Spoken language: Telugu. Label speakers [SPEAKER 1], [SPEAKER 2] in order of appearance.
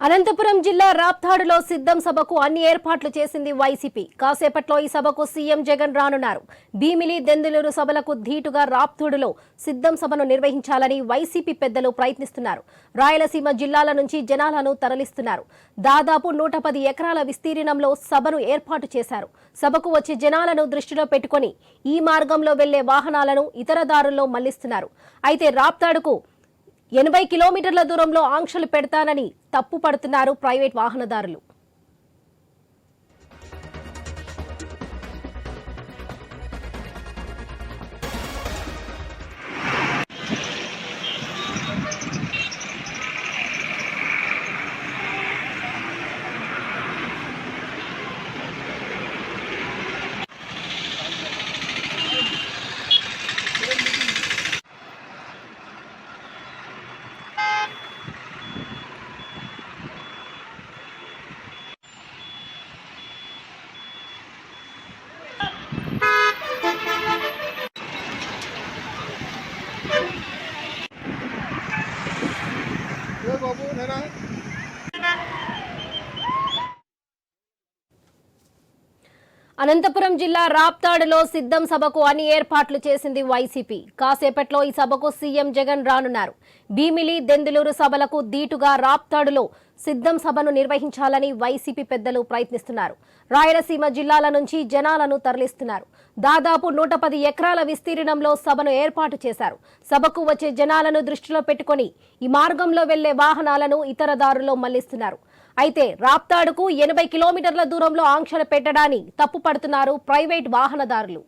[SPEAKER 1] అనంతపురం జిల్లా రాప్తాడులో సిద్ధం సభకు అన్ని ఏర్పాట్లు చేసింది వైసీపీ. కాసేపట్లో ఈ సభకు సీఎం జగన్ రానున్నారు. భీమిలి దెందులూరు సభలకు ధీటుగా రాప్తాడులో సిద్ధం సభను నిర్వహించాలని వైసీపీ పెద్దలు ప్రయత్నిస్తున్నారు. రాయలసీమ జిల్లాల నుంచి జనాలను తరలిస్తున్నారు. దాదాపు 110 ఎకరాల విస్తీర్ణంలో సభను ఏర్పాటు చేశారు. సభకు వచ్చే జనాలను దృష్టిలో పెట్టుకుని ఈ మార్గంలో వెళ్లే వాహనాలను ఇతర దారుల్లో మళ్లిస్తున్నారు. అయితే రాప్తాడుకు 80 కిలోమీటర్ల దూరంలో ఆంక్షలు పెడతానని తప్పు పడుతున్నారు ప్రైవేట్ వాహనదారులు. అనంతపురం జిల్లా రాప్తాడులో సిద్ధం సభకు అన్ని ఏర్పాట్లు చేసింది వైసీపీ. కాసేపట్లో ఈ సభకు సీఎం జగన్ రానున్నారు. భీమిలి దెందులూరు సభలకు ధీటుగా రాప్తాడులో సిద్ధం సభను నిర్వహించాలని వైసీపీ పెద్దలు ప్రయత్నిస్తున్నారు. రాయలసీమ జిల్లాల నుంచి జనాలను తరలిస్తున్నారు. దాదాపు 110 ఎకరాల విస్తీర్ణంలో సభను ఏర్పాటు చేశారు. సభకు వచ్చే జనాలను దృష్టిలో పెట్టుకుని ఈ మార్గంలో వెళ్లే వాహనాలను ఇతర దారుల్లో మళ్లిస్తున్నారు. అయితే రాప్తాడుకు 80 కిలోమీటర్ల దూరంలో ఆంక్షలు పెట్టడాన్ని తప్పు పడుతున్నారు ప్రైవేట్ వాహనదారులు.